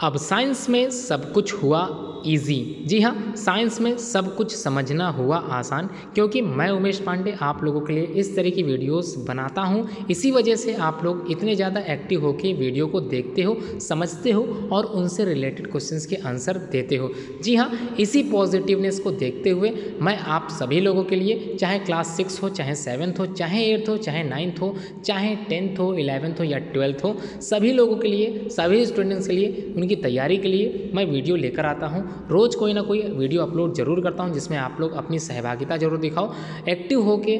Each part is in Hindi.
अब साइंस में सब कुछ हुआ इजी। जी हाँ, साइंस में सब कुछ समझना हुआ आसान, क्योंकि मैं उमेश पांडे आप लोगों के लिए इस तरह की वीडियोस बनाता हूँ। इसी वजह से आप लोग इतने ज़्यादा एक्टिव होकर वीडियो को देखते हो, समझते हो और उनसे रिलेटेड क्वेश्चंस के आंसर देते हो। जी हाँ, इसी पॉजिटिवनेस को देखते हुए मैं आप सभी लोगों के लिए, चाहे क्लास 6 हो, चाहे 7th हो, चाहे 8th हो, चाहे 9th हो, चाहे 10th हो, 11th हो या 12th हो, सभी लोगों के लिए, सभी स्टूडेंट्स के लिए, उनकी तैयारी के लिए मैं वीडियो लेकर आता हूँ। रोज़ कोई ना कोई वीडियो अपलोड जरूर करता हूँ जिसमें आप लोग अपनी सहभागिता जरूर दिखाओ, एक्टिव होके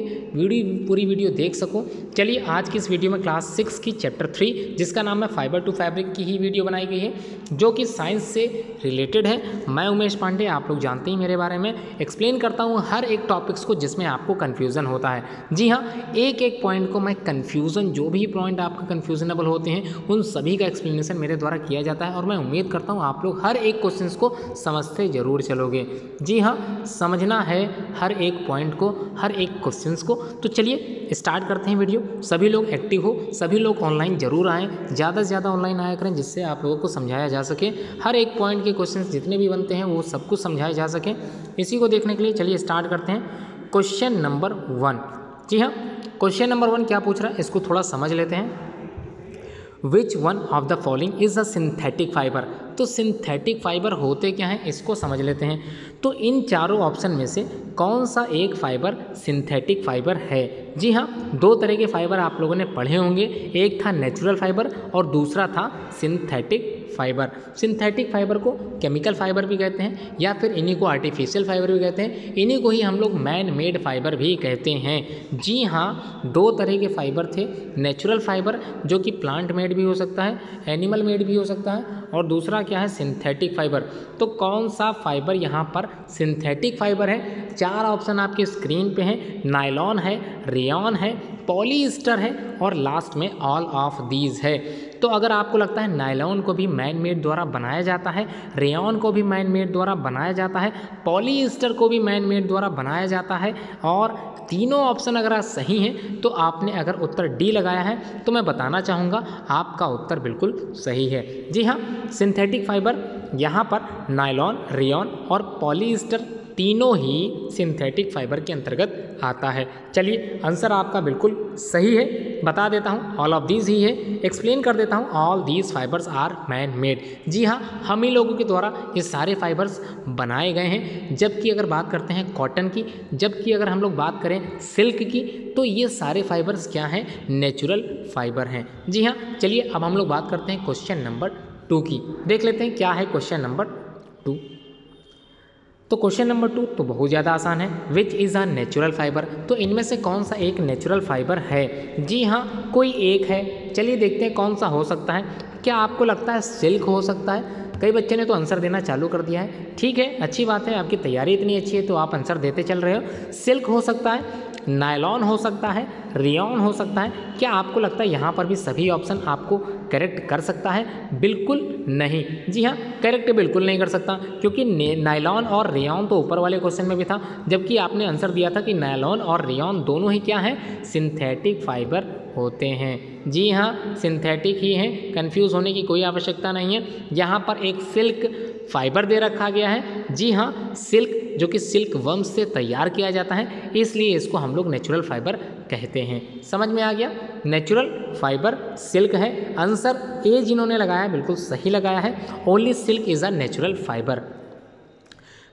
पूरी वीडियो देख सको। चलिए, आज की इस वीडियो में क्लास 6 की चैप्टर 3 जिसका नाम है फाइबर टू फैब्रिक की ही वीडियो बनाई गई है, जो कि साइंस से रिलेटेड है। मैं उमेश पांडे, आप लोग जानते ही मेरे बारे में, एक्सप्लेन करता हूँ हर एक टॉपिक्स को जिसमें आपको कन्फ्यूज़न होता है। जी हाँ, एक एक पॉइंट को मैं कन्फ्यूज़न, जो भी पॉइंट आपका कन्फ्यूजनेबल होते हैं उन सभी का एक्सप्लेनेशन मेरे द्वारा किया जाता है और मैं उम्मीद करता हूँ आप लोग हर एक क्वेश्चन को समझते जरूर चलोगे। जी हाँ, समझना है हर एक पॉइंट को, हर एक क्वेश्चंस को। तो चलिए स्टार्ट करते हैं वीडियो। सभी लोग एक्टिव हो, सभी लोग ऑनलाइन जरूर आएँ, ज़्यादा से ज़्यादा ऑनलाइन आया करें जिससे आप लोगों को समझाया जा सके। हर एक पॉइंट के क्वेश्चंस जितने भी बनते हैं वो सब कुछ समझाए जा सके। इसी को देखने के लिए चलिए स्टार्ट करते हैं। Question number 1। जी हाँ, क्वेश्चन नंबर 1 क्या पूछ रहा है, इसको थोड़ा समझ लेते हैं। विच one of the following is a synthetic fibre. तो सिंथेटिक फाइबर होते क्या हैं इसको समझ लेते हैं। तो इन चारों ऑप्शन में से कौन सा एक फाइबर सिंथेटिक फाइबर है। जी हाँ, दो तरह के फाइबर आप लोगों ने पढ़े होंगे, एक था नेचुरल फाइबर और दूसरा था सिंथेटिक फाइबर। सिंथेटिक फाइबर को केमिकल फाइबर भी कहते हैं या फिर इन्हीं को आर्टिफिशियल फाइबर भी कहते हैं, इन्हीं को ही हम लोग मैन मेड फाइबर भी कहते हैं। जी हाँ, दो तरह के फाइबर थे, नेचुरल फाइबर जो कि प्लांट मेड भी हो सकता है, एनिमल मेड भी हो सकता है, और दूसरा क्या है, सिंथेटिक फाइबर। तो कौन सा फाइबर यहाँ पर सिंथेटिक फाइबर है? चार ऑप्शन आपकी स्क्रीन पे हैं, नायलॉन है, रेयॉन है, पॉलीस्टर है और लास्ट में ऑल ऑफ दीज है। तो अगर आपको लगता है नायलॉन को भी मैन मेड द्वारा बनाया जाता है, रेयॉन को भी मैन मेड द्वारा बनाया जाता है, पॉलीस्टर को भी मैन मेड द्वारा बनाया जाता है और तीनों ऑप्शन अगर सही हैं, तो आपने अगर उत्तर डी लगाया है तो मैं बताना चाहूँगा आपका उत्तर बिल्कुल सही है। जी हाँ, सिंथेटिक फाइबर यहाँ पर नायलॉन, रेयॉन और पॉलीस्टर तीनों ही सिंथेटिक फाइबर के अंतर्गत आता है। चलिए, आंसर आपका बिल्कुल सही है। बता देता हूँ, ऑल ऑफ दीज ही है। एक्सप्लेन कर देता हूँ, all these fibres are man made. जी हाँ, हम ही लोगों के द्वारा ये सारे फाइबर्स बनाए गए हैं। जबकि अगर बात करते हैं कॉटन की, जबकि अगर हम लोग बात करें सिल्क की, तो ये सारे फाइबर्स क्या हैं, नेचुरल फाइबर हैं। जी हाँ, चलिए अब हम लोग बात करते हैं क्वेश्चन नंबर 2 की। देख लेते हैं क्या है क्वेश्चन नंबर 2। तो क्वेश्चन नंबर 2 तो बहुत ज़्यादा आसान है। Which is a natural fibre. तो इनमें से कौन सा एक नेचुरल फाइबर है? जी हाँ, कोई एक है। चलिए देखते हैं कौन सा हो सकता है। क्या आपको लगता है सिल्क हो सकता है? कई बच्चे ने तो आंसर देना चालू कर दिया है। ठीक है, अच्छी बात है, आपकी तैयारी इतनी अच्छी है तो आप आंसर देते चल रहे हो। सिल्क हो सकता है, नायलॉन हो सकता है, रेयॉन हो सकता है। क्या आपको लगता है यहाँ पर भी सभी ऑप्शन आपको करेक्ट कर सकता है? बिल्कुल नहीं। जी हाँ, करेक्ट बिल्कुल नहीं कर सकता, क्योंकि नायलॉन और रेयॉन तो ऊपर वाले क्वेश्चन में भी था, जबकि आपने आंसर दिया था कि नायलॉन और रेयॉन दोनों ही क्या हैं, सिंथेटिक फाइबर होते हैं। जी हाँ, सिंथेटिक ही हैं, कंफ्यूज होने की कोई आवश्यकता नहीं है। यहाँ पर एक सिल्क फाइबर दे रखा गया है। जी हाँ, सिल्क जो कि सिल्क वर्म से तैयार किया जाता है, इसलिए इसको हम लोग नेचुरल फाइबर कहते हैं। समझ में आ गया? नेचुरल फाइबर सिल्क है। आंसर ए जिन्होंने लगाया बिल्कुल सही लगाया है। Only silk is a natural fibre.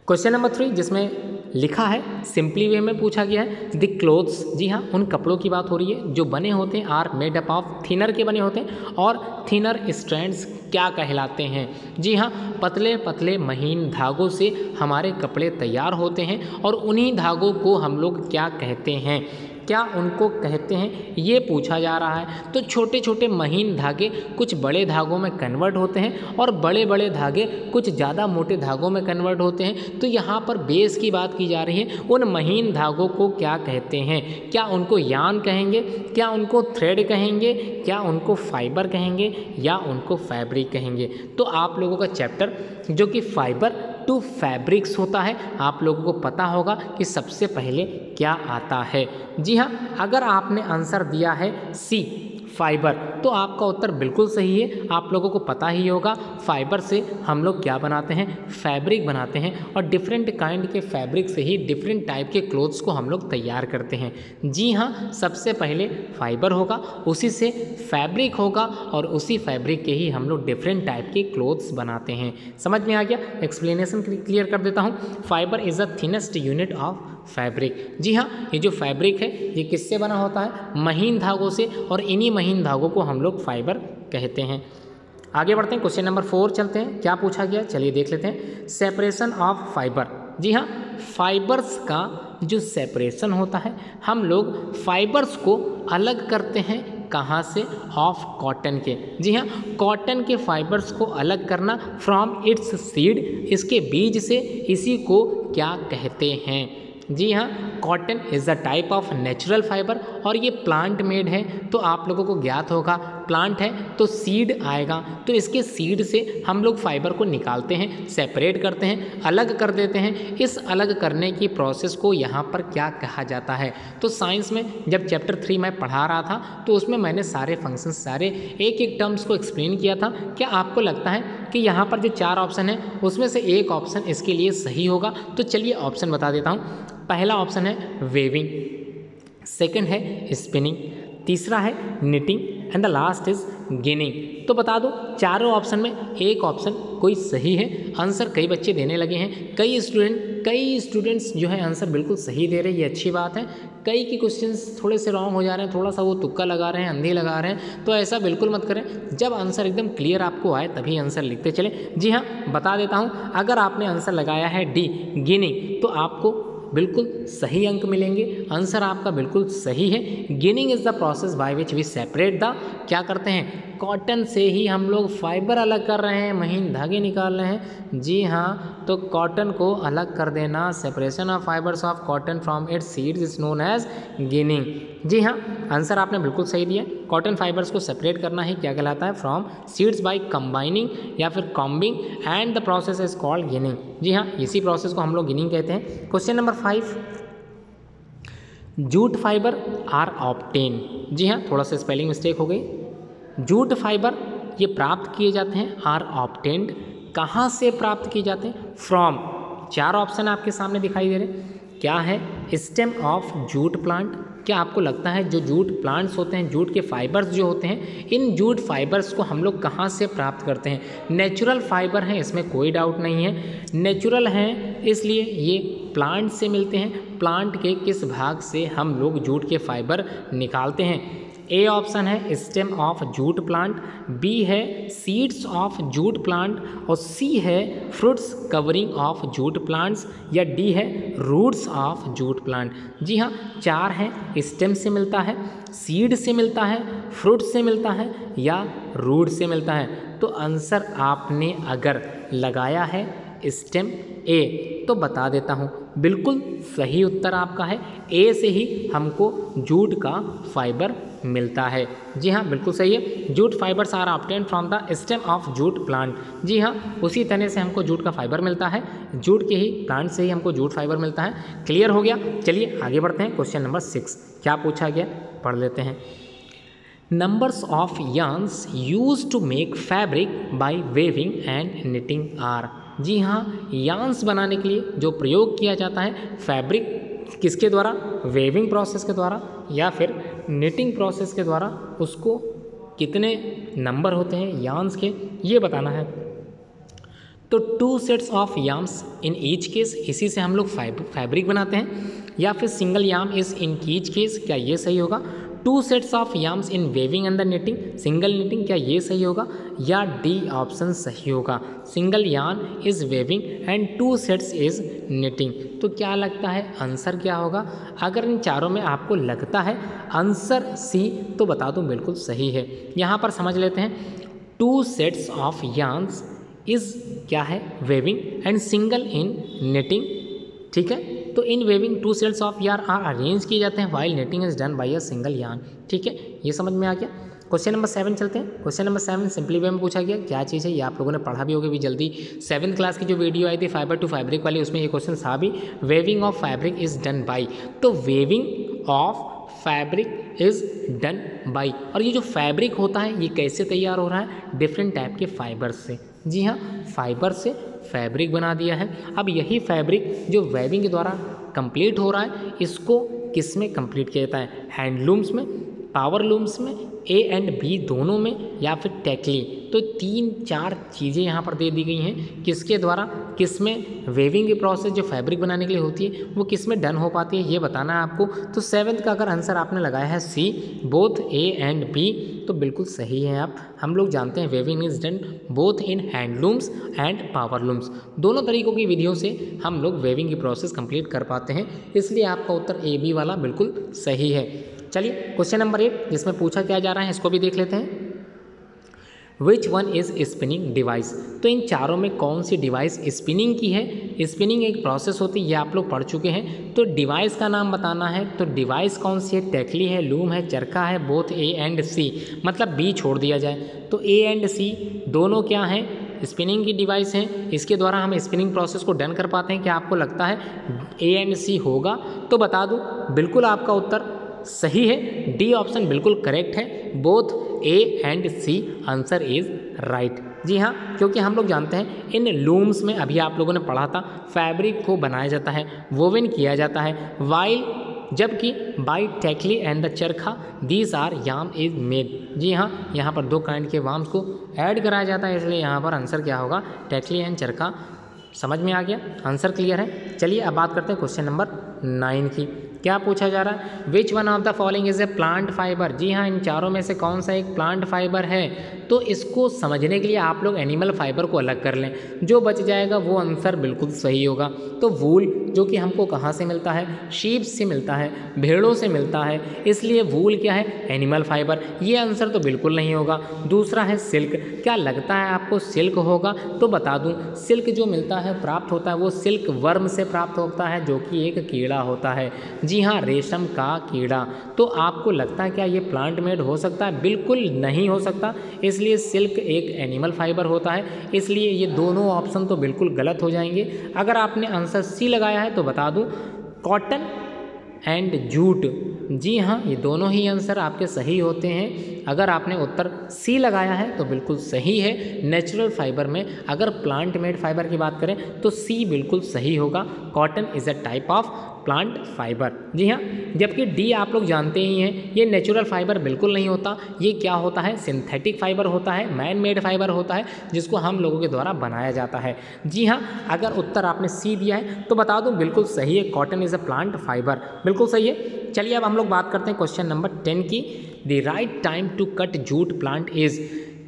Question number 3 जिसमें लिखा है, सिंपली वे में पूछा गया है, द क्लोथ्स। जी हाँ, उन कपड़ों की बात हो रही है जो बने होते हैं, are made up of thinner के बने होते हैं, और थिनर स्ट्रैंड्स क्या कहलाते हैं? जी हाँ, पतले पतले महीन धागों से हमारे कपड़े तैयार होते हैं और उन्हीं धागों को हम लोग क्या कहते हैं? क्या उनको कहते हैं, ये पूछा जा रहा है। तो छोटे छोटे महीन धागे कुछ बड़े धागों में कन्वर्ट होते हैं और बड़े बड़े धागे कुछ ज़्यादा मोटे धागों में कन्वर्ट होते हैं। तो यहाँ पर बेस की बात की जा रही है, उन महीन धागों को क्या कहते हैं? क्या उनको यार्न कहेंगे, क्या उनको थ्रेड कहेंगे, क्या उनको फाइबर कहेंगे, या उनको फैब्रिक कहेंगे? तो आप लोगों का चैप्टर जो कि फाइबर टू फैब्रिक्स होता है, आप लोगों को पता होगा कि सबसे पहले क्या आता है। जी हाँ, अगर आपने आंसर दिया है सी फाइबर। तो आपका उत्तर बिल्कुल सही है। आप लोगों को पता ही होगा फाइबर से हम लोग क्या बनाते हैं, फैब्रिक बनाते हैं, और डिफरेंट काइंड के फैब्रिक से ही डिफरेंट टाइप के क्लोथ्स को हम लोग तैयार करते हैं। जी हाँ, सबसे पहले फाइबर होगा, उसी से फैब्रिक होगा, और उसी फैब्रिक के ही हम लोग डिफरेंट टाइप के क्लोथ्स बनाते हैं। समझ में आ गया? एक्सप्लेनेशन क्लियर कर देता हूँ। Fibre is the thinnest unit of fabric. जी हाँ, ये जो फैब्रिक है ये किससे बना होता है, महीन धागों से, और इन्हीं महीन धागों को हम लोग फाइबर कहते हैं। आगे बढ़ते हैं, क्वेश्चन नंबर 4 चलते हैं। क्या पूछा गया, चलिए देख लेते हैं। Separation of fibre. जी हाँ, फाइबर्स का जो सेपरेशन होता है, हम लोग फाइबर्स को अलग करते हैं कहाँ से, ऑफ कॉटन के। जी हाँ, कॉटन के फाइबर्स को अलग करना फ्रॉम इट्स सीड, इसके बीज से, इसी को क्या कहते हैं। जी हाँ, cotton is the type of natural fibre, और ये प्लांट मेड है। तो आप लोगों को ज्ञात होगा प्लांट है तो सीड आएगा, तो इसके सीड से हम लोग फाइबर को निकालते हैं, सेपरेट करते हैं, अलग कर देते हैं। इस अलग करने की प्रोसेस को यहाँ पर क्या कहा जाता है। तो साइंस में जब चैप्टर 3 मैं पढ़ा रहा था तो उसमें मैंने सारे फंक्शंस, सारे एक एक टर्म्स को एक्सप्लेन किया था। क्या आपको लगता है कि यहाँ पर जो 4 ऑप्शन है उसमें से एक ऑप्शन इसके लिए सही होगा? तो चलिए ऑप्शन बता देता हूँ। पहला ऑप्शन है वेविंग, सेकंड है स्पिनिंग, तीसरा है knitting, and the last is ginning. तो बता दो, चारों ऑप्शन में एक ऑप्शन कोई सही है। आंसर कई बच्चे देने लगे हैं, कई स्टूडेंट्स जो है आंसर बिल्कुल सही दे रहे हैं, ये अच्छी बात है। कई के क्वेश्चंस थोड़े से रॉन्ग हो जा रहे हैं, थोड़ा सा वो तुक्का लगा रहे हैं, अंधे लगा रहे हैं। तो ऐसा बिल्कुल मत करें, जब आंसर एकदम क्लियर आपको आए तभी आंसर लिखते चले। जी हाँ, बता देता हूँ, अगर आपने आंसर लगाया है डी, गिनिंग, तो आपको बिल्कुल सही अंक मिलेंगे। आंसर आपका बिल्कुल सही है। Ginning is the process by which we separate the, क्या करते हैं, कॉटन से ही हम लोग फाइबर अलग कर रहे हैं, महीन धागे निकाल रहे हैं। जी हाँ, तो कॉटन को अलग कर देना, separation of fibres of cotton from its seeds is known as ginning. जी हाँ, आंसर आपने बिल्कुल सही दिया। कॉटन फाइबर्स को सेपरेट करना ही क्या कहलाता है, फ्रॉम सीड्स बाय कंबाइनिंग या फिर combing, and the process is called ginning. जी हाँ, इसी प्रोसेस को हम लोग गिनिंग कहते हैं। Question number 5, jute fibre are obtain. जी हाँ, थोड़ा सा स्पेलिंग मिस्टेक हो गई। जूट फाइबर ये प्राप्त किए जाते हैं, आर ऑब्टेन्ड, कहाँ से प्राप्त किए जाते हैं, फ्रॉम। 4 ऑप्शन आपके सामने दिखाई दे रहे हैं। क्या है, स्टेम ऑफ जूट प्लांट। क्या आपको लगता है जो जूट प्लांट्स होते हैं, जूट के फाइबर्स जो होते हैं, इन जूट फाइबर्स को हम लोग कहाँ से प्राप्त करते हैं? नेचुरल फाइबर हैं, इसमें कोई डाउट नहीं है, नेचुरल हैं, इसलिए ये प्लांट से मिलते हैं। प्लांट के किस भाग से हम लोग जूट के फाइबर निकालते हैं? ए ऑप्शन है stem of jute plant, B है सीड्स ऑफ जूट प्लांट, और सी है fruits covering of jute plants, या डी है रूट्स ऑफ जूट प्लांट। जी हाँ, 4 हैं, स्टेम से मिलता है, सीड से मिलता है, फ्रूट से मिलता है, या रूट से मिलता है। तो आंसर आपने अगर लगाया है स्टेम ए, तो बता देता हूँ बिल्कुल सही उत्तर आपका है। ए से ही हमको जूट का फाइबर मिलता है। जी हाँ, बिल्कुल सही है। Jute fibres are obtained from the stem of jute plant. जी हाँ, उसी तरह से हमको जूट का फाइबर मिलता है, जूट के ही प्लांट से ही हमको जूट फाइबर मिलता है। क्लियर हो गया? चलिए आगे बढ़ते हैं। क्वेश्चन नंबर 6 क्या पूछा गया, पढ़ लेते हैं। Numbers of yarns use to make fabric by weaving and knitting are. जी हाँ, yarns बनाने के लिए जो प्रयोग किया जाता है फैब्रिक, किसके द्वारा, वेविंग प्रोसेस के द्वारा या फिर निटिंग प्रोसेस के द्वारा, उसको कितने नंबर होते हैं yarns के, ये बताना है। तो 2 sets of yarns in each case, इसी से हम लोग फैब्रिक बनाते हैं, या फिर single yarn is in each case, क्या ये सही होगा? 2 sets of yarns in weaving and the knitting, single knitting, क्या ये सही होगा? या डी ऑप्शन सही होगा, single yarn is weaving and 2 sets is knitting. तो क्या लगता है आंसर क्या होगा? अगर इन चारों में आपको लगता है आंसर सी, तो बता दो बिल्कुल सही है। यहाँ पर समझ लेते हैं, 2 सेट्स ऑफ यार्न्स इज क्या है, weaving, and single in knitting. ठीक है, तो in weaving 2 sets of yarn are arrange किए जाते हैं, while knitting is done by a single yarn. ठीक है, ये समझ में आ गया। क्वेश्चन नंबर 7 चलते हैं। क्वेश्चन नंबर 7 सिंपली वे में पूछा गया, क्या चीज़ है ये आप लोगों ने पढ़ा भी होगा भी जल्दी। 7th क्लास की जो वीडियो आई थी फाइबर टू फैब्रिक वाली, उसमें ये क्वेश्चन था भी, weaving of fabric is done by. तो weaving of fabric is done by. और ये जो फैब्रिक होता है ये कैसे तैयार हो रहा है, डिफरेंट टाइप के फाइबर से। जी हाँ, फाइबर से फैब्रिक बना दिया है। अब यही फैब्रिक जो वेविंग के द्वारा कंप्लीट हो रहा है, इसको किस में कंप्लीट किया जाता है, हैंडलूम्स में, पावर लूम्स में, ए एंड बी दोनों में, या फिर टेक्ली। तो 3-4 चीज़ें यहाँ पर दे दी गई हैं किसके द्वारा, किस में वेविंग की प्रोसेस जो फैब्रिक बनाने के लिए होती है वो किस में डन हो पाती है, ये बताना है आपको। तो 7th का अगर आंसर आपने लगाया है C, both A and B, तो बिल्कुल सही है आप। हम लोग जानते हैं weaving is done both in handlooms and power looms, दोनों तरीकों की विधियों से हम लोग वेविंग की प्रोसेस कंप्लीट कर पाते हैं, इसलिए आपका उत्तर ए बी वाला बिल्कुल सही है। चलिए क्वेश्चन नंबर 8 जिसमें पूछा क्या जा रहा है इसको भी देख लेते हैं। Which one is spinning device. तो इन चारों में कौन सी डिवाइस स्पिनिंग की है। स्पिनिंग एक प्रोसेस होती है, ये आप लोग पढ़ चुके हैं। तो डिवाइस का नाम बताना है, तो डिवाइस कौन सी है, टेक्ली है, लूम है, चरखा है, बोथ ए एंड सी, मतलब बी छोड़ दिया जाए। तो ए एंड सी दोनों क्या हैं, स्पिनिंग की डिवाइस हैं, इसके द्वारा हम स्पिनिंग प्रोसेस को डन कर पाते हैं। क्या आपको लगता है ए एंड सी होगा, तो बता दूं बिल्कुल आपका उत्तर सही है, डी ऑप्शन बिल्कुल करेक्ट है, both A and C answer is right. जी हाँ, क्योंकि हम लोग जानते हैं इन लूम्स में अभी आप लोगों ने पढ़ा था फैब्रिक को बनाया जाता है, वोवन किया जाता है, वाइल जबकि by takli and the charkha these are yarn is made. जी हाँ, यहाँ पर 2 काइंड के वाम्स को ऐड कराया जाता है, इसलिए यहाँ पर आंसर क्या होगा, टेक्ली एंड चरखा। समझ में आ गया, आंसर क्लियर है। चलिए अब बात करते हैं क्वेश्चन नंबर 9 की। क्या पूछा जा रहा है, which one of the following is a plant fibre. जी हाँ, इन चारों में से कौन सा एक प्लांट फाइबर है। तो इसको समझने के लिए आप लोग एनिमल फाइबर को अलग कर लें, जो बच जाएगा वो आंसर बिल्कुल सही होगा। तो वूल जो कि हमको कहाँ से मिलता है, शीप से मिलता है, भेड़ों से मिलता है, इसलिए वूल क्या है, एनिमल फाइबर, ये आंसर तो बिल्कुल नहीं होगा। दूसरा है सिल्क, क्या लगता है आपको सिल्क होगा, तो बता दूं सिल्क जो मिलता है प्राप्त होता है वो सिल्क वर्म से प्राप्त होता है, जो कि एक कीड़ा होता है। जी हाँ, रेशम का कीड़ा। तो आपको लगता है क्या ये प्लांट मेड हो सकता है, बिल्कुल नहीं हो सकता, इसलिए सिल्क एक एनिमल फाइबर होता है, इसलिए ये दोनों ऑप्शन तो बिल्कुल गलत हो जाएंगे। अगर आपने आंसर सी लगाया है तो बता दूं कॉटन एंड जूट। जी हाँ, ये दोनों ही आंसर आपके सही होते हैं। अगर आपने उत्तर सी लगाया है तो बिल्कुल सही है। नेचुरल फाइबर में अगर प्लांट मेड फाइबर की बात करें तो सी बिल्कुल सही होगा, cotton is a type of plant fibre. जी हाँ, जबकि डी आप लोग जानते ही हैं ये नेचुरल फाइबर बिल्कुल नहीं होता, ये क्या होता है, सिंथेटिक फाइबर होता है, मैन मेड फाइबर होता है, जिसको हम लोगों के द्वारा बनाया जाता है। जी हाँ, अगर उत्तर आपने सी दिया है तो बता दूं बिल्कुल सही है, cotton is a plant fibre, बिल्कुल सही है। चलिए अब हम लोग बात करते हैं क्वेश्चन नंबर 10 की। The right time to cut jute plant is.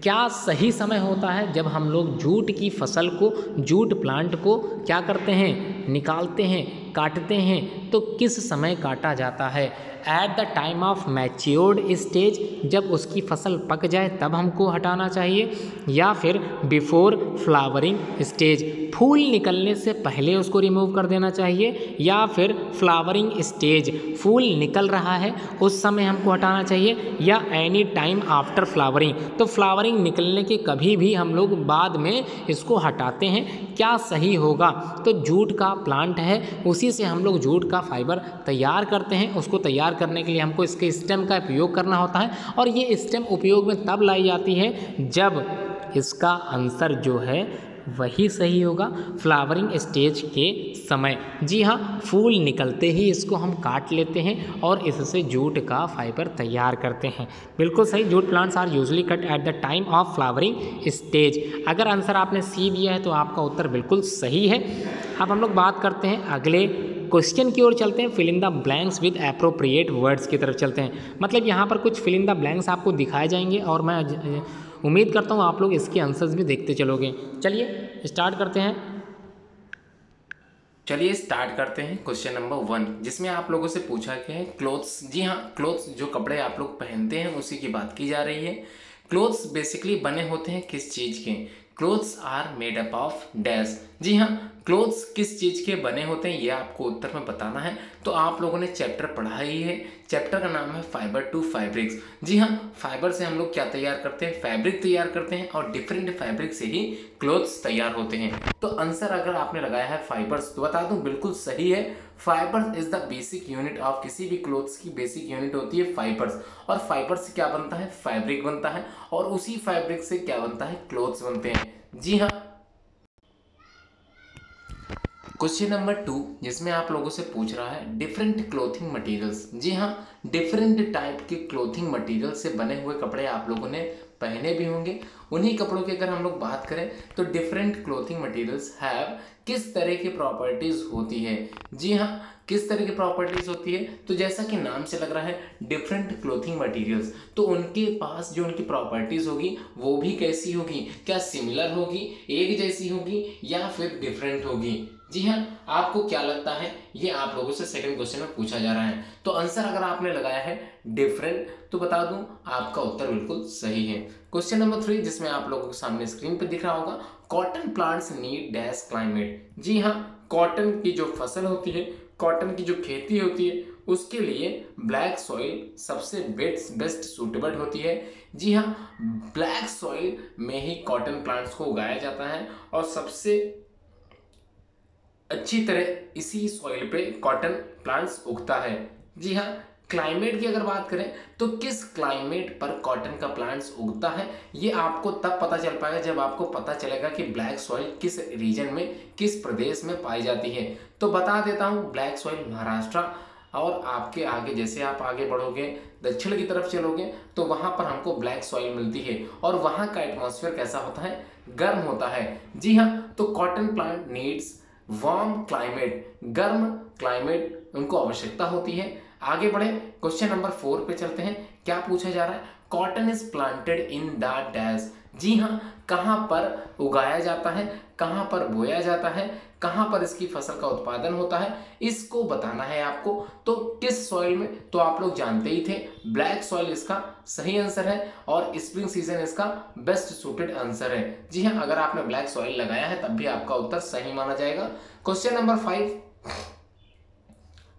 क्या सही समय होता है जब हम लोग जूट की फसल को, जूट प्लांट को क्या करते हैं, निकालते हैं, काटते हैं, तो किस समय काटा जाता है। Eight the time of matured stage, जब उसकी फसल पक जाए तब हमको हटाना चाहिए, या फिर बिफोर फ्लावरिंग स्टेज, फूल निकलने से पहले उसको रिमूव कर देना चाहिए, या फिर फ्लावरिंग स्टेज, फूल निकल रहा है उस समय हमको हटाना चाहिए, या एनी टाइम आफ्टर फ्लावरिंग, तो फ्लावरिंग निकलने के कभी भी हम लोग बाद में इसको हटाते हैं। क्या सही होगा, तो जूट का प्लांट है, उसी से हम लोग जूट का फाइबर तैयार करते हैं, उसको तैयार करने के लिए हमको इसके स्टेम का उपयोग करना होता है, और ये स्टेम उपयोग में तब लाई जाती है जब इसका आंसर जो है वही सही होगा, फ्लावरिंग स्टेज के समय। जी हाँ, फूल निकलते ही इसको हम काट लेते हैं और इससे जूट का फाइबर तैयार करते हैं, बिल्कुल सही। Jute plants are usually cut at the time of flowering stage. अगर आंसर आपने सी दिया है तो आपका उत्तर बिल्कुल सही है। अब हम लोग बात करते हैं अगले क्वेश्चन की ओर चलते हैं, fill in the blanks with appropriate words की तरफ चलते हैं। मतलब यहाँ पर कुछ फिल इन द ब्लैंक्स आपको दिखाए जाएंगे और मैं उम्मीद करता हूँ आप लोग इसके आंसर्स भी देखते चलोगे। चलिए स्टार्ट करते हैं। क्वेश्चन नंबर 1, जिसमें आप लोगों से पूछा गया है क्लोथ्स। जी हाँ, क्लोथ्स जो कपड़े आप लोग पहनते हैं उसी की बात की जा रही है। क्लोथ्स बेसिकली बने होते हैं किस चीज़ के, clothes are made up of dash. जी हाँ, क्लोथ्स किस चीज़ के बने होते हैं ये आपको उत्तर में बताना है। तो आप लोगों ने चैप्टर पढ़ा ही है, चैप्टर का नाम है फाइबर टू फैब्रिक्स। जी हाँ, फाइबर से हम लोग क्या तैयार करते हैं, फैब्रिक तैयार करते हैं और डिफरेंट फैब्रिक से ही क्लोथ्स तैयार होते हैं। तो आंसर अगर आपने लगाया है फाइबर्स तो बता दूं बिल्कुल सही है। Fibre is the basic unit of किसी भी क्लोथ्स की बेसिक यूनिट होती है फाइबर्स, और फाइबर से क्या बनता है, फैब्रिक बनता है, और उसी फैब्रिक से क्या बनता है, क्लोथ्स बनते हैं। जी हाँ। क्वेश्चन नंबर 2 जिसमें आप लोगों से पूछ रहा है डिफरेंट क्लोथिंग मटेरियल्स। जी हाँ, डिफरेंट टाइप के क्लोथिंग मटेरियल से बने हुए कपड़े आप लोगों ने पहने भी होंगे। उन्हीं कपड़ों की अगर हम लोग बात करें तो डिफरेंट क्लोथिंग मटेरियल्स हैव किस तरह की प्रॉपर्टीज होती है। जी हाँ, किस तरह की प्रॉपर्टीज होती है, तो जैसा कि नाम से लग रहा है डिफरेंट क्लोथिंग मटेरियल्स, तो उनके पास जो उनकी प्रॉपर्टीज होगी वो भी कैसी होगी, क्या सिमिलर होगी, एक जैसी होगी, या फिर डिफरेंट होगी। जी हाँ, आपको क्या लगता है, ये आप लोगों से सेकंड क्वेश्चन में पूछा जा रहा है। तो आंसर अगर आपने लगाया है डिफरेंट तो बता दूं आपका उत्तर बिल्कुल सही है। क्वेश्चन नंबर 3 जिसमें आप लोगों के सामने स्क्रीन पर दिख रहा होगा, cotton plants need dash climate. जी हाँ, कॉटन की जो फसल होती है, कॉटन की जो खेती होती है, उसके लिए ब्लैक सॉइल सबसे बेस्ट सूटेबल होती है। जी हाँ, ब्लैक सॉइल में ही कॉटन प्लांट्स को उगाया जाता है और सबसे अच्छी तरह इसी सॉइल पे कॉटन प्लांट्स उगता है। जी हाँ, क्लाइमेट की अगर बात करें तो किस क्लाइमेट पर कॉटन का प्लांट्स उगता है, ये आपको तब पता चल पाएगा जब आपको पता चलेगा कि ब्लैक सॉइल किस रीजन में, किस प्रदेश में पाई जाती है। तो बता देता हूँ, ब्लैक सॉइल महाराष्ट्र, और आपके आगे जैसे आप आगे बढ़ोगे दक्षिण की तरफ चलोगे तो वहां पर हमको ब्लैक सॉइल मिलती है, और वहां का एटमॉस्फेयर कैसा होता है, गर्म होता है। जी हाँ, तो cotton plant needs warm climate, गर्म क्लाइमेट उनको आवश्यकता होती है। आगे बढ़े, क्वेश्चन नंबर 4 पे चलते हैं। क्या पूछा जा रहा है, cotton is planted in the dash. जी हाँ, कहाँ पर उगाया जाता है, कहाँ पर बोया जाता है, कहाँ पर इसकी फसल का उत्पादन होता है, इसको बताना है आपको। तो किस सॉइल में, तो आप लोग जानते ही थे ब्लैक सॉइल इसका सही आंसर है, और स्प्रिंग सीजन इसका बेस्ट सूटेड आंसर है। जी हाँ, अगर आपने ब्लैक सॉइल लगाया है तब भी आपका उत्तर सही माना जाएगा। Question number 5,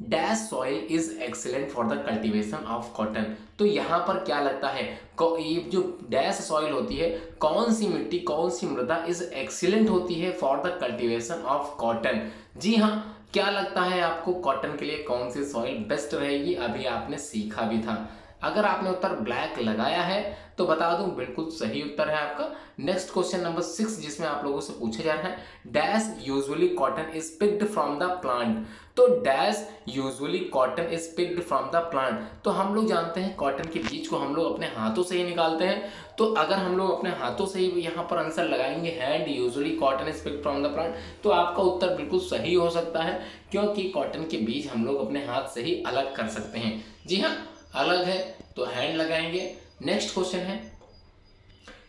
dash soil is excellent for the cultivation of cotton. तो यहाँ पर क्या लगता है, ये जो डैश सॉइल होती है, कौन सी मिट्टी, कौन सी मृदा इज एक्सीलेंट होती है for the cultivation of cotton. जी हाँ, क्या लगता है आपको कॉटन के लिए कौन सी सॉइल बेस्ट रहेगी, अभी आपने सीखा भी था। अगर आपने उत्तर ब्लैक लगाया है तो बता दूं बिल्कुल सही उत्तर है आपका। नेक्स्ट क्वेश्चन नंबर 6 जिसमें आप लोगों से पूछा जा रहा है, dash usually cotton is picked from the plant. तो dash usually cotton is picked from the plant, तो हम लोग जानते हैं कॉटन के बीज को हम लोग अपने हाथों से ही निकालते हैं। तो अगर हम लोग अपने हाथों से ही यहाँ पर आंसर लगाएंगे hand usually cotton is picked from the plant, तो आपका उत्तर बिल्कुल सही हो सकता है, क्योंकि कॉटन के बीज हम लोग अपने हाथ से ही अलग कर सकते हैं। जी हाँ, अलग है तो हैंड लगाएंगे। नेक्स्ट क्वेश्चन है,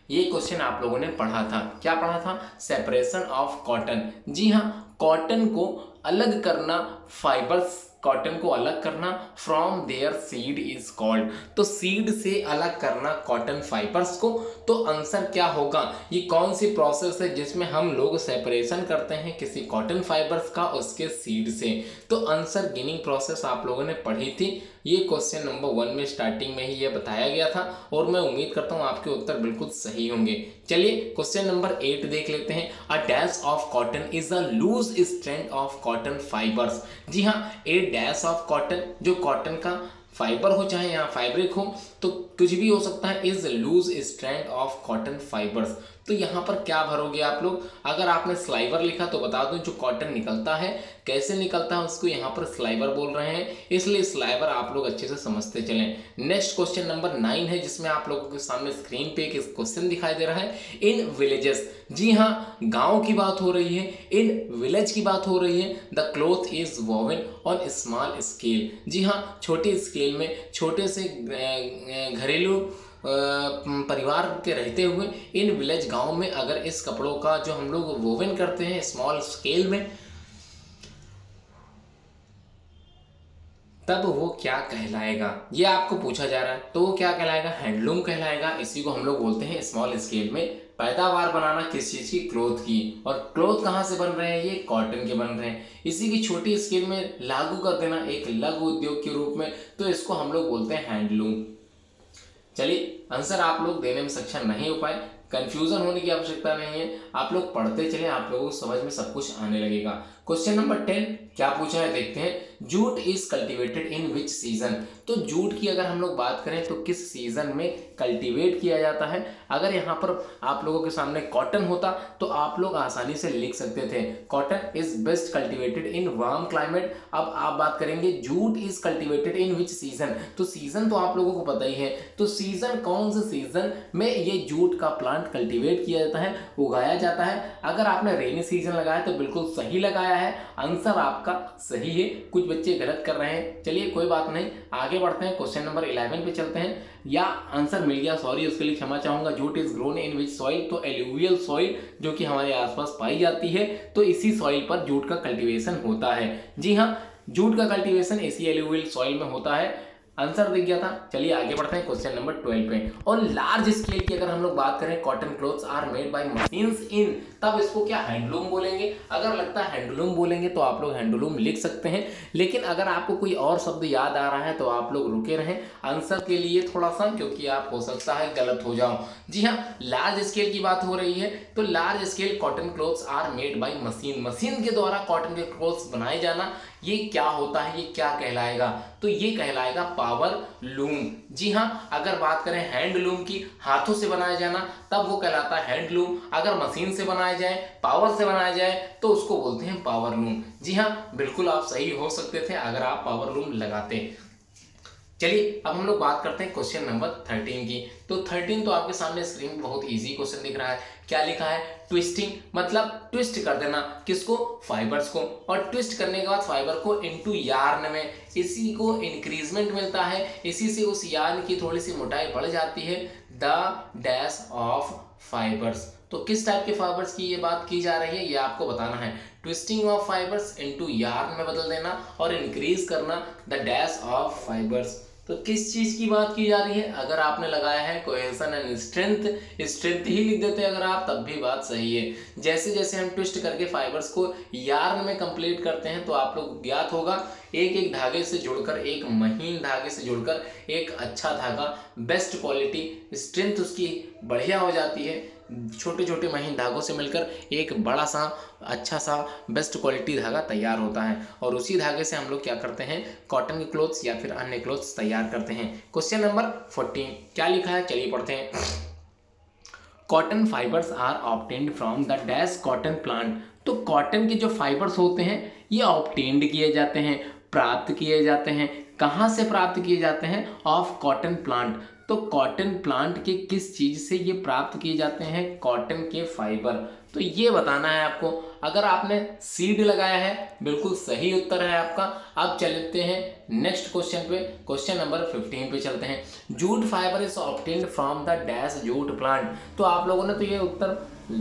ये क्वेश्चन आप लोगों ने पढ़ा था, क्या पढ़ा था, सेपरेशन ऑफ कॉटन। जी हाँ, कॉटन को अलग करना, फाइबर्स कॉटन को अलग करना from there seed is called. तो सीड से अलग करना कॉटन फाइबर्स को, तो आंसर क्या होगा, ये कौन सी प्रोसेस है जिसमें हम लोग सेपरेशन करते हैं किसी कॉटन फाइबर्स का उसके सीड से। तो आंसर गिनिंग प्रोसेस आप लोगों ने पढ़ी थी, ये क्वेश्चन नंबर 1 में स्टार्टिंग में ही ये बताया गया था, और मैं उम्मीद करता हूँ आपके उत्तर बिल्कुल सही होंगे। चलिए क्वेश्चन नंबर 8 देख लेते हैं। A dash of cotton is a loose strand of cotton fibres. जी हाँ, ए डैश ऑफ कॉटन, जो कॉटन का फाइबर हो चाहे यहाँ फैब्रिक हो, तो कुछ भी हो सकता है, is loose strand of cotton fibres. तो यहाँ पर क्या भरोगे आप लोग, अगर आपने स्लाइवर लिखा तो बता दूं जो कॉटन निकलता है, कैसे निकलता है उसको यहाँ पर स्लाइवर बोल रहे हैं, इसलिए स्लाइवर आप लोग अच्छे से समझते चलें। नेक्स्ट क्वेश्चन नंबर 9 है जिसमें आप लोगों के सामने स्क्रीन पे एक क्वेश्चन दिखाई दे रहा है, इन विलेजेस। जी हाँ, गांव की बात हो रही है, इन विलेज की बात हो रही है। The cloth is woven on small scale. जी हाँ, छोटे स्केल में, छोटे से घरेलू परिवार के रहते हुए इन विलेज गांव में अगर इस कपड़ों का जो हम लोग वोवन करते हैं स्मॉल स्केल में, तब वो क्या कहलाएगा, ये आपको पूछा जा रहा है। तो वो क्या कहलाएगा, हैंडलूम कहलाएगा। इसी को हम लोग बोलते हैं स्मॉल स्केल में पैदावार बनाना किस चीज़ की, क्लोथ की। और क्लोथ कहाँ से बन रहे हैं, ये कॉटन के बन रहे हैं। इसी की छोटी स्केल में लागू कर देना एक लघु उद्योग के रूप में, तो इसको हम लोग बोलते हैं हैंडलूम। चलिए, आंसर आप लोग देने में सक्षम नहीं हो पाए, कंफ्यूजन होने की आवश्यकता नहीं है, आप लोग पढ़ते चले, आप लोगों को समझ में सब कुछ आने लगेगा। क्वेश्चन नंबर 10 क्या पूछा है देखते हैं। Jute is cultivated in which season. तो जूट की अगर हम लोग बात करें तो किस सीजन में कल्टीवेट किया जाता है। अगर यहाँ पर आप लोगों के सामने कॉटन होता तो आप लोग आसानी से लिख सकते थे, cotton is best cultivated in warm climate. अब आप बात करेंगे jute is cultivated in which season, तो सीजन तो आप लोगों को पता ही है, तो सीजन कौन से सीजन में ये जूट का प्लांट कल्टीवेट किया जाता है, उगाया जाता है। अगर आपने रेनी सीजन लगाया तो बिल्कुल सही लगाया है, आंसर आपका सही है। कुछ बच्चे गलत कर रहे हैं, चलिए कोई बात नहीं, आगे बढ़ते हैं। क्वेश्चन नंबर 11 पे चलते हैं, या आंसर मिल गया, सॉरी उसके लिए क्षमा चाहूंगा। Jute is grown in which soil, तो एलुवियल सॉइल जो कि हमारे आसपास पाई जाती है, तो इसी सॉइल पर जूट का कल्टीवेशन होता है। जी हाँ, जूट का कल्टीवेशन इसी एलुवियल सॉइल में होता है, आंसर दिख गया था। चलिए आगे बढ़ते हैं क्वेश्चन नंबर 12 पे। और लार्ज स्केल की अगर हम लोग बात करें, cotton clothes are made by machines in, तब इसको क्या हैंडलूम बोलेंगे। अगर लगता है हैंडलूम बोलेंगे तो आप लोग हैंडलूम लिख सकते हैं, लेकिन अगर आपको कोई और शब्द याद आ रहा है तो आप लोग रुके रहें आंसर के लिए थोड़ा सा, क्योंकि आप हो सकता है गलत हो जाओ। जी हाँ, लार्ज स्केल की बात हो रही है, तो large scale cotton clothes are made by machine, machine के द्वारा कॉटन के क्लोथ्स बनाए जाना, ये क्या होता है, ये क्या कहलाएगा, तो ये कहलाएगा पावर लूम। जी हाँ, अगर बात करें हैंडलूम की, हाथों से बनाया जाना, तब वो कहलाता है हैंडलूम। अगर मशीन से बनाया जाए, पावर से बनाया जाए, तो उसको बोलते हैं पावर लूम। जी हाँ, बिल्कुल आप सही हो सकते थे अगर आप पावर लूम लगाते। चलिए अब हम लोग बात करते हैं क्वेश्चन नंबर 13 की। तो 13 तो आपके सामने स्क्रीन में बहुत इजी क्वेश्चन दिख रहा है। क्या लिखा है, ट्विस्टिंग, मतलब ट्विस्ट कर देना किसको, फाइबर्स को, और ट्विस्ट करने के बाद फाइबर को इनटू यार्न में, इसी को इंक्रीजमेंट मिलता है, इसी से उस यार्न की थोड़ी सी मोटाई बढ़ जाती है, द डैश ऑफ फाइबर्स। तो किस टाइप के फाइबर्स की ये बात की जा रही है, ये आपको बताना है। Twisting of fibres into yarn में बदल देना और इंक्रीज करना द डैश ऑफ फाइबर्स। तो किस चीज की बात की जा रही है, अगर आपने लगाया है कोहेशन एंड स्ट्रेंथ, स्ट्रेंथ ही लिख देते अगर आप, तब भी बात सही है। जैसे जैसे हम ट्विस्ट करके फाइबर्स को यार्न में कंप्लीट करते हैं, तो आप लोग ज्ञात होगा एक एक धागे से जुड़कर, एक महीन धागे से जुड़कर एक अच्छा धागा, बेस्ट क्वालिटी, स्ट्रेंथ उसकी बढ़िया हो जाती है। छोटे छोटे महीन धागों से मिलकर एक बड़ा सा अच्छा सा बेस्ट क्वालिटी धागा तैयार होता है, और उसी धागे से हम लोग क्या करते हैं, कॉटन के क्लोथ्स या फिर अन्य क्लोथ्स तैयार करते हैं। क्वेश्चन नंबर 14 क्या लिखा है, चलिए पढ़ते हैं। Cotton fibres are obtained from the dash cotton plant. तो कॉटन के जो फाइबर्स होते हैं ये ऑब्टेन्ड किए जाते हैं, प्राप्त किए जाते हैं। कहाँ से प्राप्त किए जाते हैं, ऑफ कॉटन प्लांट। तो कॉटन प्लांट के किस चीज़ से ये प्राप्त किए जाते हैं, कॉटन के फाइबर। तो ये बताना है आपको। अगर आपने सीड लगाया है, बिल्कुल सही उत्तर है आपका। अब चलते हैं नेक्स्ट क्वेश्चन पे, क्वेश्चन नंबर 15 पे चलते हैं। Jute fibre is obtained from the dash jute plant. तो आप लोगों ने तो ये उत्तर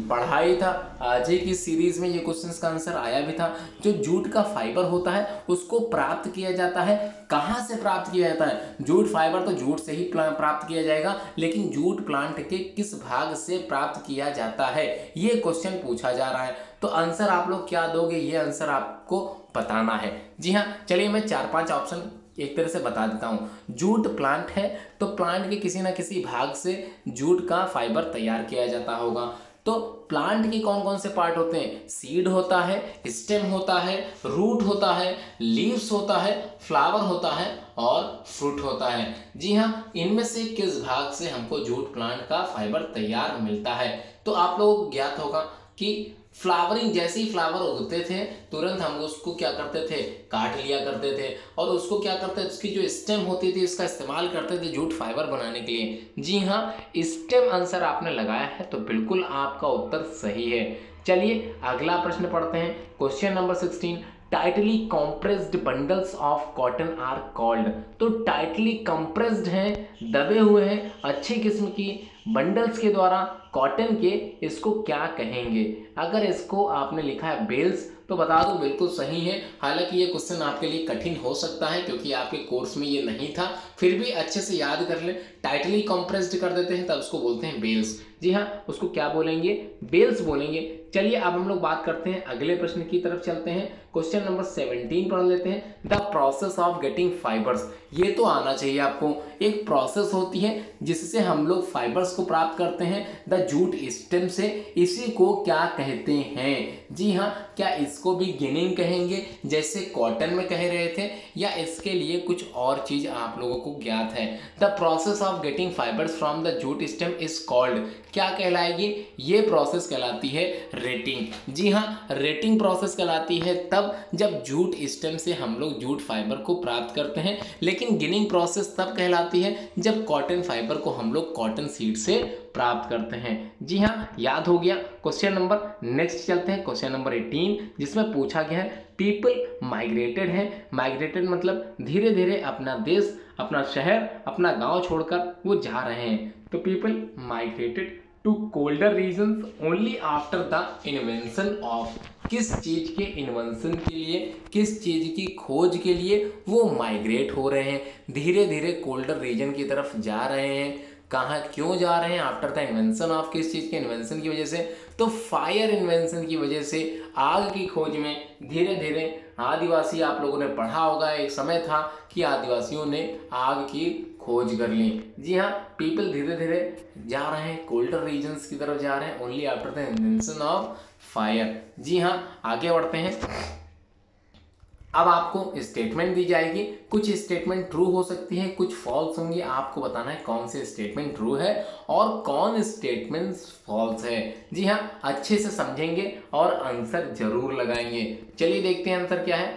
पढ़ा ही था, आज ही की सीरीज में ये क्वेश्चन का आंसर आया भी था। जो जूट का फाइबर होता है उसको प्राप्त किया जाता है, कहाँ से प्राप्त किया जाता है, जूट फाइबर तो जूट से ही प्राप्त किया जाएगा, लेकिन जूट प्लांट के किस भाग से प्राप्त किया जाता है, ये क्वेश्चन पूछा जा रहा है। तो आंसर आप लोग क्या दोगे, ये आंसर आपको बताना है। जी हाँ, चलिए मैं 4-5 ऑप्शन एक तरह से बता देता हूँ। जूट प्लांट है तो प्लांट के किसी ना किसी भाग से जूट का फाइबर तैयार किया जाता होगा। तो प्लांट के कौन कौन से पार्ट होते हैं, सीड होता है, स्टेम होता है, रूट होता है, लीव्स होता है, फ्लावर होता है और फ्रूट होता है। जी हाँ, इनमें से किस भाग से हमको जूट प्लांट का फाइबर तैयार मिलता है। तो आप लोगों को ज्ञात होगा कि फ्लावरिंग, जैसे ही फ्लावर उगते थे तुरंत हम उसको क्या करते थे, काट लिया करते थे, और उसको क्या करते थे, उसकी जो स्टेम होती थी उसका इस्तेमाल करते थे जूट फाइबर बनाने के लिए। जी हाँ, स्टेम आंसर आपने लगाया है, तो बिल्कुल आपका उत्तर सही है। चलिए अगला प्रश्न पढ़ते हैं, question number 16। Tightly compressed bundles of cotton are called. तो टाइटली कंप्रेस्ड हैं, दबे हुए हैं, अच्छी किस्म की बंडल्स के द्वारा कॉटन के, इसको क्या कहेंगे। अगर इसको आपने लिखा है बेल्स, तो बता दूं बिल्कुल सही है। हालांकि ये क्वेश्चन आपके लिए कठिन हो सकता है क्योंकि आपके कोर्स में ये नहीं था, फिर भी अच्छे से याद कर लें। टाइटली कंप्रेस्ड कर देते हैं तब उसको बोलते हैं बेल्स। जी हाँ, उसको क्या बोलेंगे? बेल्स बोलेंगे। चलिए अब हम लोग बात करते हैं, अगले प्रश्न की तरफ चलते हैं। क्वेश्चन नंबर 17 पढ़ लेते हैं। The process of getting fibres. ये तो आना चाहिए आपको। एक प्रोसेस होती है जिससे हम लोग फाइबर्स को प्राप्त करते हैं द जूट स्टेम से। इसी को क्या कहते हैं? जी हाँ, क्या इसको भी गिनिंग कहेंगे जैसे कॉटन में कह रहे थे, या इसके लिए कुछ और चीज आप लोगों को ज्ञात है? The process of getting fibres from the jute stem is called, क्या कहलाएगी? ये प्रोसेस कहलाती है रेटिंग। जी हाँ, रेटिंग प्रोसेस कहलाती है तब जब जूट स्टेम से हम लोग जूट फाइबर को प्राप्त करते हैं। लेकिन गिनिंग प्रोसेस तब कहलाती है जब कॉटन फाइबर को हम लोग कॉटन सीड से प्राप्त करते हैं। जी हाँ, याद हो गया। क्वेश्चन नंबर नेक्स्ट चलते हैं, क्वेश्चन नंबर 18, जिसमें पूछा गया है पीपल माइग्रेटेड है। माइग्रेटेड मतलब धीरे धीरे अपना देश, अपना शहर, अपना गांव छोड़कर वो जा रहे हैं। तो people migrated to colder regions only after the invention of, किस चीज के इन्वेंशन के लिए, किस चीज की खोज के लिए वो माइग्रेट हो रहे हैं, धीरे धीरे कोल्डर रीजन की तरफ जा रहे हैं। कहाँ क्यों जा रहे हैं? आफ्टर द इन्वेंशन ऑफ, किस चीज़ के इन्वेंशन की वजह से? तो फायर इन्वेंशन की वजह से, आग की खोज में धीरे धीरे आदिवासी, आप लोगों ने पढ़ा होगा एक समय था कि आदिवासियों ने आग की खोज कर ली। जी हाँ, पीपल धीरे धीरे जा रहे हैं, कोल्डर रीजन्स की तरफ जा रहे हैं only after the invention of fire. जी हाँ, आगे बढ़ते हैं। अब आपको स्टेटमेंट दी जाएगी, कुछ स्टेटमेंट ट्रू हो सकती है, कुछ फॉल्स होंगी। आपको बताना है कौन से स्टेटमेंट ट्रू है और कौन स्टेटमेंट फॉल्स है। जी हाँ, अच्छे से समझेंगे और आंसर जरूर लगाएंगे। चलिए देखते हैं आंसर क्या है।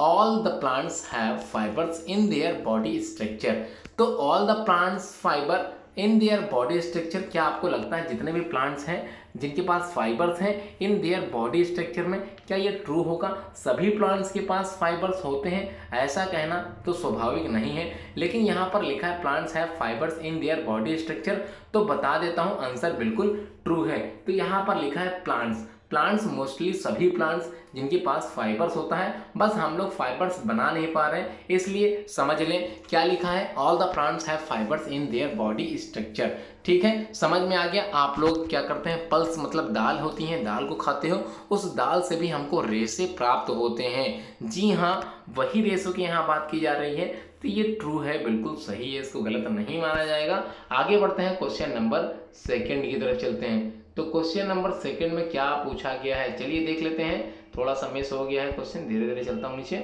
All the plants have fibres in their body structure. तो all the plants fibre in their body structure, क्या आपको लगता है जितने भी प्लांट्स हैं जिनके पास फाइबर्स हैं इन देयर बॉडी स्ट्रक्चर में, क्या ये ट्रू होगा? सभी प्लांट्स के पास फाइबर्स होते हैं ऐसा कहना तो स्वाभाविक नहीं है, लेकिन यहाँ पर लिखा है plants have fibres in their body structure, तो बता देता हूँ आंसर बिल्कुल ट्रू है। तो यहाँ पर लिखा है प्लांट्स, प्लांट्स मोस्टली सभी प्लांट्स जिनके पास फाइबर्स होता है, बस हम लोग फाइबर्स बना नहीं पा रहे हैं, इसलिए समझ लें क्या लिखा है, all the plants have fibres in their body structure. ठीक है, समझ में आ गया। आप लोग क्या करते हैं, पल्स मतलब दाल होती है, दाल को खाते हो, उस दाल से भी हमको रेशे प्राप्त होते हैं। जी हाँ, वही रेशों की यहाँ बात की जा रही है, तो ये ट्रू है, बिल्कुल सही है, इसको गलत नहीं माना जाएगा। आगे बढ़ते हैं, क्वेश्चन नंबर 2 की तरफ चलते हैं। तो क्वेश्चन नंबर 2 में क्या पूछा गया है, चलिए देख लेते हैं। थोड़ा सा मिस हो गया है क्वेश्चन, धीरे धीरे चलता हूँ नीचे।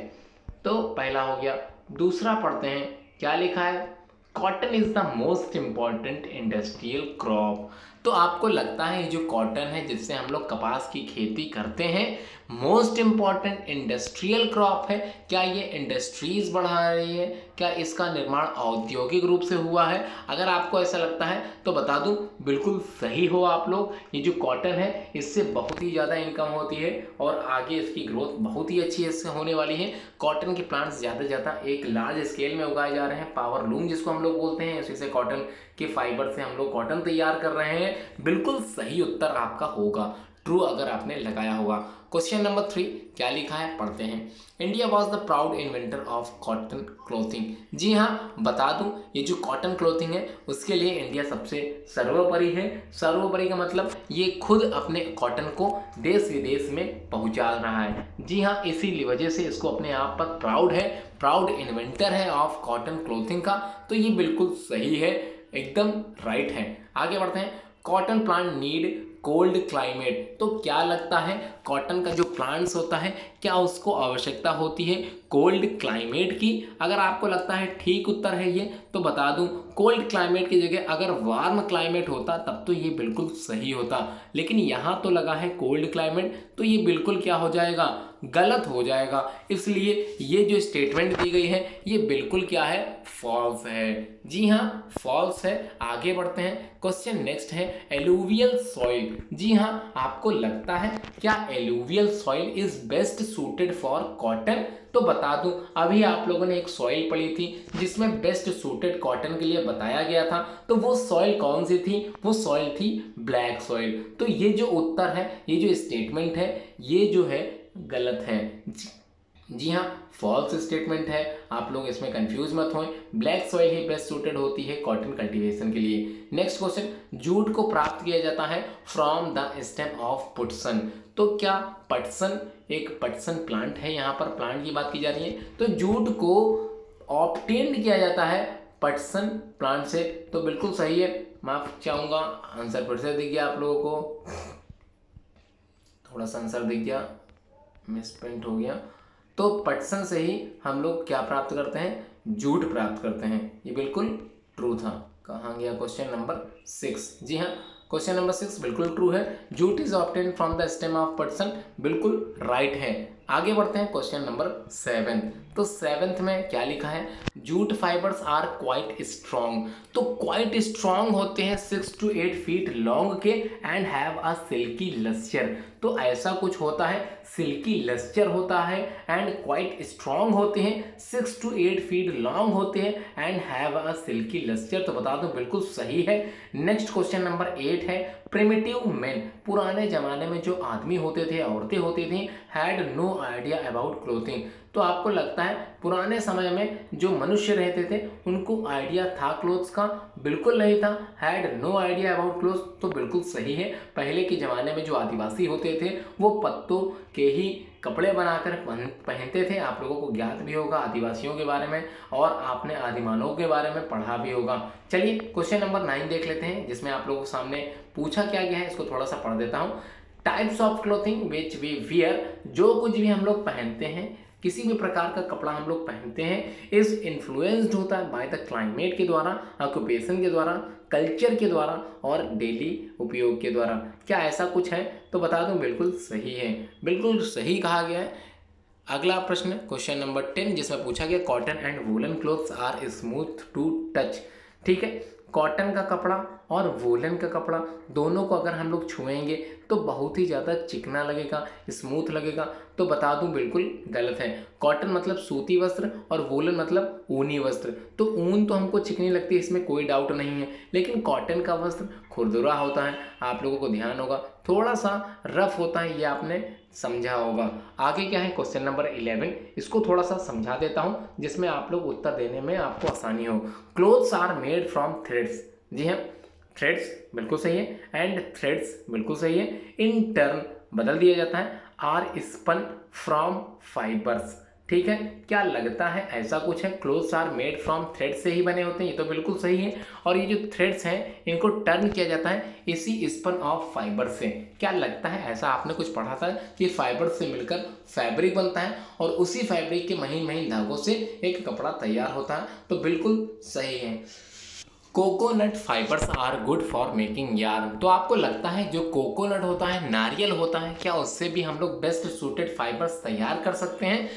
तो पहला हो गया, दूसरा पढ़ते हैं क्या लिखा है। Cotton is the most important industrial crop. तो आपको लगता है ये जो कॉटन है जिससे हम लोग कपास की खेती करते हैं, मोस्ट इम्पॉर्टेंट इंडस्ट्रियल क्रॉप है। क्या ये इंडस्ट्रीज बढ़ा रही है? क्या इसका निर्माण औद्योगिक रूप से हुआ है? अगर आपको ऐसा लगता है तो बता दूं बिल्कुल सही हो आप लोग। ये जो कॉटन है इससे बहुत ही ज़्यादा इनकम होती है और आगे इसकी ग्रोथ बहुत ही अच्छी इससे होने वाली है। कॉटन के प्लांट्स ज़्यादा से ज़्यादा एक लार्ज स्केल में उगाए जा रहे हैं। पावर लूम जिसको हम लोग बोलते हैं, उसी से कॉटन के फाइबर से हम लोग कॉटन तैयार कर रहे हैं। बिल्कुल सही उत्तर आपका होगा, ट्रू अगर आपने लगाया होगा। क्वेश्चन नंबर 3 क्या लिखा है, पढ़ते हैं। India was the proud inventor of cotton clothing. जी हाँ, बता दूं ये जो कॉटन क्लोथिंग है उसके लिए इंडिया सबसे सर्वोपरि है। सर्वोपरि का मतलब ये खुद अपने कॉटन को देश विदेश में पहुंचा रहा है। जी हाँ, इसी वजह से इसको अपने आप पर प्राउड है, प्राउड इन्वेंटर है ऑफ कॉटन क्लोथिंग का। तो ये बिल्कुल सही है, एकदम राइट है। आगे बढ़ते हैं। Cotton plant need cold climate. तो क्या लगता है कॉटन का जो प्लांट्स होता है क्या उसको आवश्यकता होती है कोल्ड क्लाइमेट की? अगर आपको लगता है ठीक उत्तर है ये, तो बता दूं कोल्ड क्लाइमेट की जगह अगर वार्म क्लाइमेट होता तब तो ये बिल्कुल सही होता, लेकिन यहाँ तो लगा है कोल्ड क्लाइमेट, तो ये बिल्कुल क्या हो जाएगा, गलत हो जाएगा। इसलिए ये जो स्टेटमेंट दी गई है ये बिल्कुल क्या है, फॉल्स है। जी हाँ, फॉल्स है। आगे बढ़ते हैं। क्वेश्चन नेक्स्ट है एलुवियल सॉइल। जी हाँ, आपको लगता है क्या alluvial soil is best suited for cotton? तो बता दूं अभी आप लोगों ने एक सॉइल पढ़ी थी जिसमें बेस्ट सूटेड कॉटन के लिए बताया गया था, तो वो सॉइल कौन सी थी? वो सॉइल थी ब्लैक सॉइल। तो ये जो उत्तर है, ये जो स्टेटमेंट है, ये जो है गलत है। जी हाँ, फॉल्स स्टेटमेंट है। आप लोग इसमें कंफ्यूज मत हों। ब्लैक सॉइल ही बेस्ट सूटेड होती है कॉटन कल्टीवेशन के लिए। नेक्स्ट क्वेश्चन, जूट को प्राप्त किया जाता है फ्रॉम द स्टेम ऑफ पटसन। तो क्या पटसन एक पटसन प्लांट है? यहाँ पर प्लांट की बात की जा रही है। तो जूट को ऑब्टेन किया जाता है पटसन प्लांट से, तो बिल्कुल सही है। माफ चाहूँगा, आंसर फिर से दिख गया आप लोगों को, थोड़ा सा आंसर दिख गया, मिसप्रिंट हो गया। तो पटसन से ही हम लोग क्या प्राप्त करते हैं? जूट प्राप्त करते हैं। ये बिल्कुल ट्रू था। कहाँ गया क्वेश्चन नंबर 6? जी हाँ, क्वेश्चन नंबर 6 बिल्कुल ट्रू है। Jute is obtain from the stem of पटसन, बिल्कुल राइट है। आगे बढ़ते हैं क्वेश्चन नंबर 7। तो 7th में क्या लिखा है? Jute fibres are quite strong. तो क्वाइट स्ट्रॉन्ग होते हैं 6 to 8 फीट लॉन्ग के and have a silky lustre. तो ऐसा कुछ होता है, सिल्की लस्चर होता है एंड क्वाइट स्ट्रॉन्ग होते हैं, 6 to 8 फीट लॉन्ग होते हैं and have a silky lustre. तो बता दो बिल्कुल सही है। नेक्स्ट क्वेश्चन नंबर 8 है, प्रिमिटिव मेन, पुराने जमाने में जो आदमी होते थे, औरतें होती थी, had no idea about clothing. तो आपको लगता है पुराने समय में जो मनुष्य रहते थे उनको आइडिया था क्लोथ्स का? बिल्कुल नहीं था। Had no idea about clothes, तो बिल्कुल सही है। पहले के ज़माने में जो आदिवासी होते थे वो पत्तों के ही कपड़े बनाकर पहनते थे। आप लोगों को ज्ञात भी होगा आदिवासियों के बारे में, और आपने आदिमानवों के बारे में पढ़ा भी होगा। चलिए क्वेश्चन नंबर 9 देख लेते हैं, जिसमें आप लोगों के सामने पूछा क्या गया है, इसको थोड़ा सा पढ़ देता हूँ। Types of clothing which we wear, जो कुछ भी हम लोग पहनते हैं, किसी भी प्रकार का कपड़ा हम लोग पहनते हैं, इज इन्फ्लुएंस्ड होता है बाय द क्लाइमेट के द्वारा, ऑक्यूपेशन के द्वारा, कल्चर के द्वारा और डेली उपयोग के द्वारा। क्या ऐसा कुछ है? तो बता दूं बिल्कुल सही है, बिल्कुल सही कहा गया है। अगला प्रश्न क्वेश्चन नंबर 10, जिसमें पूछा गया cotton and woollen clothes are smooth to touch. ठीक है, कॉटन का कपड़ा और वूलन का कपड़ा दोनों को अगर हम लोग छुएंगे तो बहुत ही ज़्यादा चिकना लगेगा, स्मूथ लगेगा। तो बता दूं बिल्कुल गलत है। कॉटन मतलब सूती वस्त्र और वूलन मतलब ऊनी वस्त्र। तो ऊन तो हमको चिकनी लगती है, इसमें कोई डाउट नहीं है, लेकिन कॉटन का वस्त्र खुरदुरा होता है। आप लोगों को ध्यान होगा, थोड़ा सा रफ होता है, ये आपने समझा होगा। आगे क्या है क्वेश्चन नंबर 11, इसको थोड़ा सा समझा देता हूँ जिसमें आप लोग उत्तर देने में आपको आसानी हो। Clothes are made from threads. जी हाँ, थ्रेड्स बिल्कुल सही है एंड थ्रेड्स बिल्कुल सही है। इन टर्न बदल दिया जाता है, आर स्पन फ्रॉम फाइबर्स। ठीक है, क्या लगता है ऐसा कुछ है? Clothes are made from thread से ही बने होते हैं, ये तो बिल्कुल सही है। और ये जो थ्रेड्स हैं इनको टर्न किया जाता है इसी स्पन ऑफ फाइबर से। क्या लगता है ऐसा आपने कुछ पढ़ा था कि फाइबर से मिलकर फैब्रिक बनता है और उसी फैब्रिक के महीन महीन धागों से एक कपड़ा तैयार होता है? तो बिल्कुल सही है। Coconut fibres are good for making yarn. तो आपको लगता है जो कोकोनट होता है, नारियल होता है, क्या उससे भी हम लोग बेस्ट सूटेड फाइबर्स तैयार कर सकते हैं?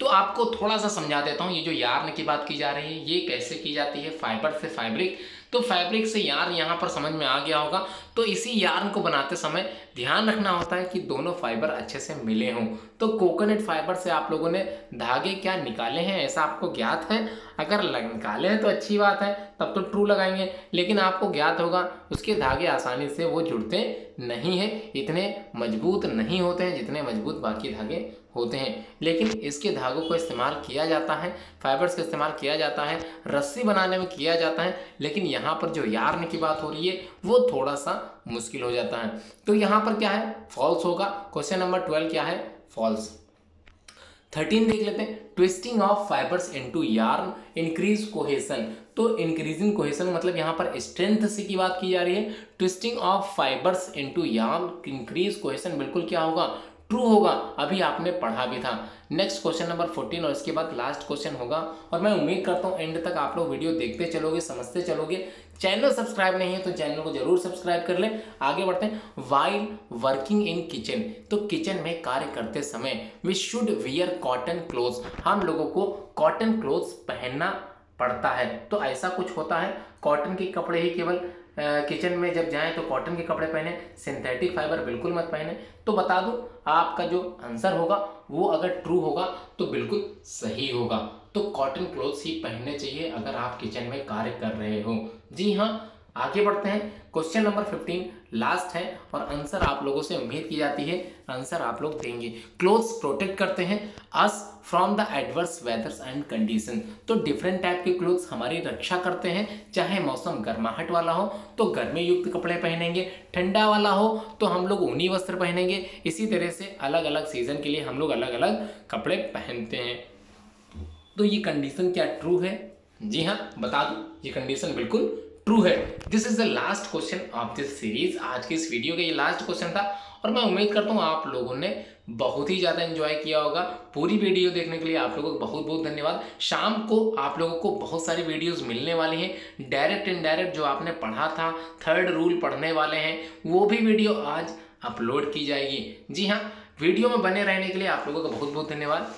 तो आपको थोड़ा सा समझा देता हूँ। ये जो यार्न की बात की जा रही है ये कैसे की जाती है? फाइबर से फैब्रिक, तो फैब्रिक से यार्न यहाँ पर समझ में आ गया होगा। तो इसी यार्न को बनाते समय ध्यान रखना होता है कि दोनों फाइबर अच्छे से मिले हों। तो कोकोनट फाइबर से आप लोगों ने धागे क्या निकाले हैं ऐसा आपको ज्ञात है? अगर निकाले हैं तो अच्छी बात है, तब तो ट्रू लगाएंगे, लेकिन आपको ज्ञात होगा उसके धागे आसानी से वो जुड़ते नहीं हैं, इतने मजबूत नहीं होते हैं जितने मजबूत बाकी धागे होते हैं। लेकिन इसके धागों को इस्तेमाल किया जाता है, फाइबर्स का इस्तेमाल किया जाता है, रस्सी बनाने में किया जाता है। लेकिन यहाँ पर जो यार्न की बात हो रही है वो थोड़ा सा मुश्किल हो जाता है। तो यहाँ पर क्या है? फॉल्स होगा। क्वेश्चन नंबर 12 क्या है? फॉल्स। 13 देख लेते हैं। Twisting of fibres into yarn increase cohesion. तो इंक्रीजिंग कोहेशन मतलब यहाँ पर स्ट्रेंथ से की बात की जा रही है। Twisting of fibres into yarn increase cohesion बिल्कुल क्या होगा? ट्रू होगा। अभी आपने पढ़ा भी था। नेक्स्ट क्वेश्चन नंबर 14 और इसके बाद लास्ट क्वेश्चन होगा, और मैं उम्मीद करता हूँ एंड तक आप लोग वीडियो देखते चलोगे, समझते चलोगे। चैनल सब्सक्राइब नहीं है तो चैनल को जरूर सब्सक्राइब कर लें। आगे बढ़ते हैं। वाइल वर्किंग इन किचन, तो किचन में कार्य करते समय we should wear cotton clothes, हम लोगों को कॉटन क्लोथ्स पहनना पड़ता है। तो ऐसा कुछ होता है? कॉटन के कपड़े ही केवल किचन में जब जाएं तो कॉटन के कपड़े पहने, सिंथेटिक फाइबर बिल्कुल मत पहने। तो बता दूं आपका जो आंसर होगा वो अगर ट्रू होगा तो बिल्कुल सही होगा। तो कॉटन क्लोथ्स ही पहनने चाहिए अगर आप किचन में कार्य कर रहे हो। जी हाँ, आगे बढ़ते हैं। क्वेश्चन नंबर 15 लास्ट है और आंसर आप लोगों से उम्मीद की जाती है आंसर आप लोग देंगे। क्लोथ्स प्रोटेक्ट करते हैं us from the adverse वेदर्स and condition. तो डिफरेंट टाइप के क्लोथ्स हमारी रक्षा करते हैं, चाहे मौसम गर्माहट वाला हो तो गर्मी युक्त कपड़े पहनेंगे, ठंडा वाला हो तो हम लोग ऊनी वस्त्र पहनेंगे। इसी तरह से अलग अलग सीजन के लिए हम लोग अलग अलग कपड़े पहनते हैं। तो ये कंडीशन क्या ट्रू है? जी हाँ, बता दूं ये कंडीशन बिल्कुल ट्रू है। This is the last question of this series. आज के इस वीडियो का ये लास्ट क्वेश्चन था और मैं उम्मीद करता हूँ आप लोगों ने बहुत ही ज़्यादा एंजॉय किया होगा। पूरी वीडियो देखने के लिए आप लोगों को बहुत बहुत धन्यवाद। शाम को आप लोगों को बहुत सारी वीडियोस मिलने वाली हैं, डायरेक्ट इनडायरेक्ट जो आपने पढ़ा था, थर्ड रूल पढ़ने वाले हैं, वो भी वीडियो आज अपलोड की जाएगी। जी हाँ, वीडियो में बने रहने के लिए आप लोगों का बहुत बहुत धन्यवाद।